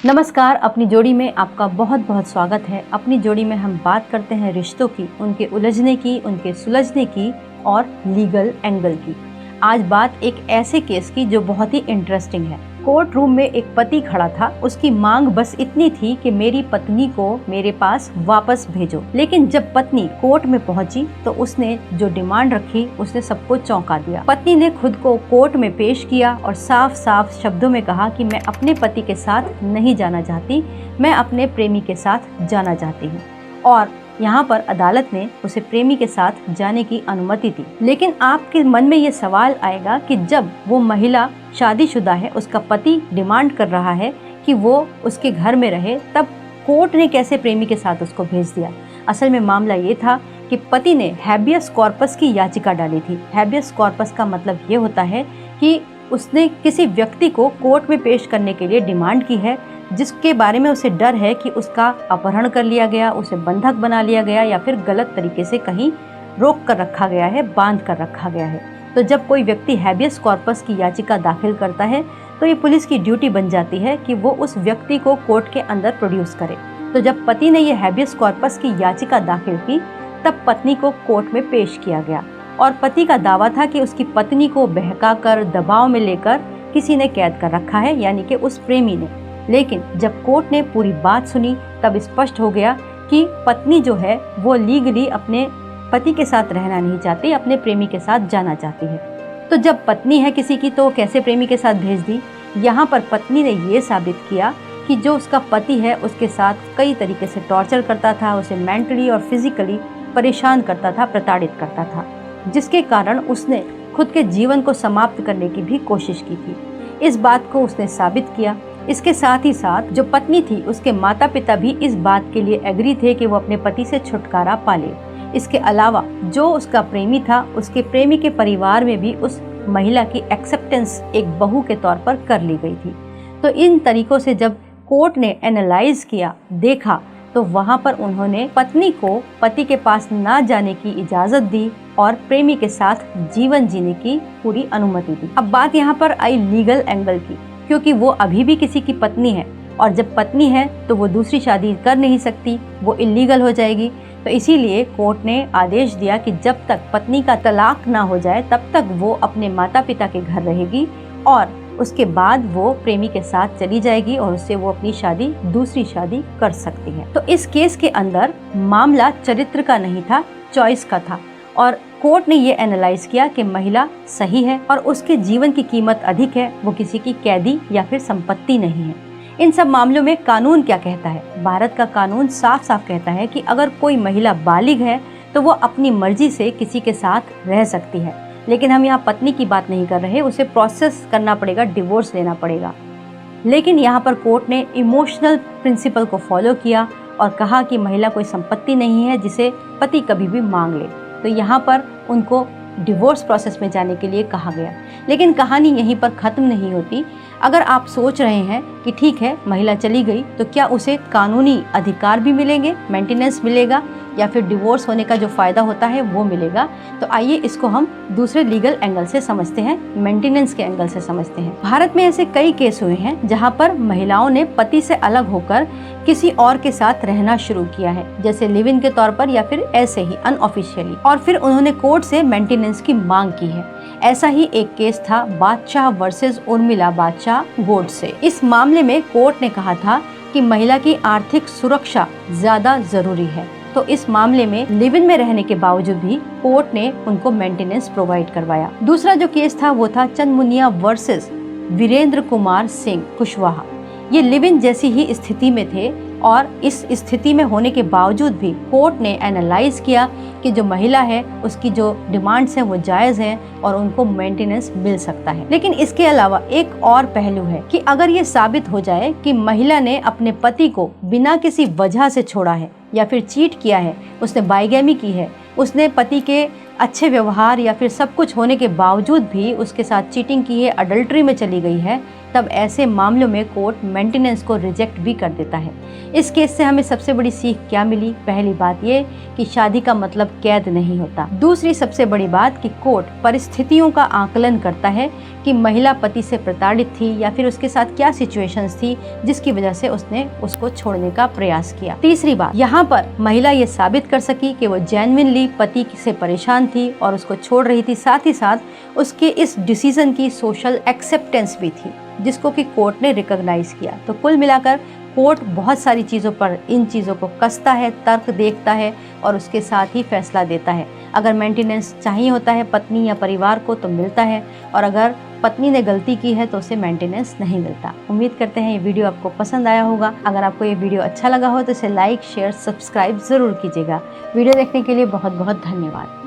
नमस्कार। अपनी जोड़ी में आपका बहुत बहुत स्वागत है। अपनी जोड़ी में हम बात करते हैं रिश्तों की, उनके उलझने की, उनके सुलझने की और लीगल एंगल की। आज बात एक ऐसे केस की जो बहुत ही इंटरेस्टिंग है। कोर्ट रूम में एक पति खड़ा था। उसकी मांग बस इतनी थी कि मेरी पत्नी को मेरे पास वापस भेजो। लेकिन जब पत्नी कोर्ट में पहुंची तो उसने जो डिमांड रखी उसने सबको चौंका दिया। पत्नी ने खुद को कोर्ट में पेश किया और साफ साफ शब्दों में कहा कि मैं अपने पति के साथ नहीं जाना चाहती, मैं अपने प्रेमी के साथ जाना चाहती हूँ। और यहाँ पर अदालत ने उसे प्रेमी के साथ जाने की अनुमति दी। लेकिन आपके मन में ये सवाल आएगा कि जब वो महिला शादीशुदा है, उसका पति डिमांड कर रहा है कि वो उसके घर में रहे, तब कोर्ट ने कैसे प्रेमी के साथ उसको भेज दिया। असल में मामला ये था कि पति ने हैबियस कॉर्पस की याचिका डाली थी। हैबियस कॉर्पस का मतलब ये होता है कि उसने किसी व्यक्ति को कोर्ट में पेश करने के लिए डिमांड की है जिसके बारे में उसे डर है कि उसका अपहरण कर लिया गया, उसे बंधक बना लिया गया या फिर गलत तरीके से कहीं रोक कर रखा गया है, बांध कर रखा गया है। तो जब कोई व्यक्ति हैबियस कॉर्पस की याचिका दाखिल करता है तो ये पुलिस की ड्यूटी बन जाती है कि वो उस व्यक्ति को कोर्ट के अंदर प्रोड्यूस करे। तो जब पति ने ये हैबियस कॉर्पस की याचिका दाखिल की तब पत्नी को कोर्ट में पेश किया गया और पति का दावा था कि उसकी पत्नी को बहकाकर दबाव में लेकर किसी ने कैद कर रखा है, यानी कि उस प्रेमी ने। लेकिन जब कोर्ट ने पूरी बात सुनी तब स्पष्ट हो गया कि पत्नी जो है वो लीगली अपने पति के साथ रहना नहीं चाहती, अपने प्रेमी के साथ जाना चाहती है। तो जब पत्नी है किसी की तो कैसे प्रेमी के साथ भेज दी। यहाँ पर पत्नी ने ये साबित किया कि जो उसका पति है उसके साथ कई तरीके से टॉर्चर करता था, उसे मेंटली और फिजिकली परेशान करता था, प्रताड़ित करता था, जिसके कारण उसने खुद के जीवन को समाप्त करने की भी कोशिश की थी। इस बात को उसने साबित किया। इसके साथ ही साथ जो पत्नी थी उसके माता पिता भी इस बात के लिए एग्री थे कि वो अपने पति से छुटकारा पाले। इसके अलावा जो उसका प्रेमी था उसके प्रेमी के परिवार में भी उस महिला की एक्सेप्टेंस एक बहू के तौर पर कर ली गई थी। तो इन तरीकों से जब कोर्ट ने एनालाइज किया, देखा, तो वहाँ पर उन्होंने पत्नी को पति के पास ना जाने की इजाज़त दी और प्रेमी के साथ जीवन जीने की पूरी अनुमति दी। अब बात यहाँ पर आई लीगल एंगल की, क्योंकि वो अभी भी किसी की पत्नी है और जब पत्नी है तो वो दूसरी शादी कर नहीं सकती, वो इलीगल हो जाएगी। तो इसीलिए कोर्ट ने आदेश दिया कि जब तक पत्नी का तलाक ना हो जाए तब तक वो अपने माता पिता के घर रहेगी और उसके बाद वो प्रेमी के साथ चली जाएगी और उससे वो अपनी शादी, दूसरी शादी कर सकती है। तो इस केस के अंदर मामला चरित्र का नहीं था, चॉइस का था और कोर्ट ने ये एनालाइज किया कि महिला सही है और उसके जीवन की कीमत अधिक है, वो किसी की कैदी या फिर संपत्ति नहीं है। इन सब मामलों में कानून क्या कहता है? भारत का कानून साफ साफ कहता है कि अगर कोई महिला बालिग है तो वो अपनी मर्जी से किसी के साथ रह सकती है। लेकिन हम यहाँ पत्नी की बात नहीं कर रहे, उसे प्रोसेस करना पड़ेगा, डिवोर्स लेना पड़ेगा। लेकिन यहाँ पर कोर्ट ने इमोशनल प्रिंसिपल को फॉलो किया और कहा कि महिला कोई संपत्ति नहीं है जिसे पति कभी भी मांग ले। तो यहाँ पर उनको डिवोर्स प्रोसेस में जाने के लिए कहा गया। लेकिन कहानी यहीं पर ख़त्म नहीं होती। अगर आप सोच रहे हैं कि ठीक है महिला चली गई तो क्या उसे कानूनी अधिकार भी मिलेंगे, मेंटेनेंस मिलेगा या फिर डिवोर्स होने का जो फ़ायदा होता है वो मिलेगा, तो आइए इसको हम दूसरे लीगल एंगल से समझते हैं, मेंटेनेंस के एंगल से समझते हैं। भारत में ऐसे कई केस हुए हैं जहाँ पर महिलाओं ने पति से अलग होकर किसी और के साथ रहना शुरू किया है, जैसे लिव इन के तौर पर या फिर ऐसे ही अनऑफिशियली, और फिर उन्होंने कोर्ट से मेंटेनेंस की मांग की है। ऐसा ही एक केस था बादशाह वर्सेस उर्मिला बादशाह गोडसे। इस मामले में कोर्ट ने कहा था कि महिला की आर्थिक सुरक्षा ज्यादा जरूरी है। तो इस मामले में लिव इन में रहने के बावजूद भी कोर्ट ने उनको मेंटेनेंस प्रोवाइड करवाया। दूसरा जो केस था वो था चंदमुनिया वर्सेस वीरेंद्र कुमार सिंह कुशवाहा। ये लिव इन जैसी ही स्थिति में थे और इस स्थिति में होने के बावजूद भी कोर्ट ने एनालाइज किया कि जो महिला है उसकी जो डिमांड्स हैं वो जायज़ हैं और उनको मेंटेनेंस मिल सकता है। लेकिन इसके अलावा एक और पहलू है कि अगर ये साबित हो जाए कि महिला ने अपने पति को बिना किसी वजह से छोड़ा है या फिर चीट किया है, उसने बाइगैमी की है, उसने पति के अच्छे व्यवहार या फिर सब कुछ होने के बावजूद भी उसके साथ चीटिंग की है, अडल्ट्री में चली गई है, तब ऐसे मामलों में कोर्ट मेंटेनेंस को रिजेक्ट भी कर देता है। इस केस से हमें सबसे बड़ी सीख क्या मिली? पहली बात ये कि शादी का मतलब कैद नहीं होता। दूसरी सबसे बड़ी बात कि कोर्ट परिस्थितियों का आकलन करता है कि महिला पति से प्रताड़ित थी या फिर उसके साथ क्या सिचुएशंस थी जिसकी वजह से उसने उसको छोड़ने का प्रयास किया। तीसरी बात, यहाँ पर महिला ये साबित कर सकी कि वो जेन्युइनली पति से परेशान थी और उसको छोड़ रही थी। साथ ही साथ उसके इस डिसीजन की सोशल एक्सेप्टेंस भी थी जिसको कि कोर्ट ने रिकॉग्नाइज किया। तो कुल मिलाकर कोर्ट बहुत सारी चीज़ों पर इन चीज़ों को कसता है, तर्क देखता है और उसके साथ ही फैसला देता है। अगर मेंटेनेंस चाहिए होता है पत्नी या परिवार को तो मिलता है, और अगर पत्नी ने गलती की है तो उसे मेंटेनेंस नहीं मिलता। उम्मीद करते हैं ये वीडियो आपको पसंद आया होगा। अगर आपको ये वीडियो अच्छा लगा हो तो इसे लाइक, शेयर, सब्सक्राइब ज़रूर कीजिएगा। वीडियो देखने के लिए बहुत बहुत धन्यवाद।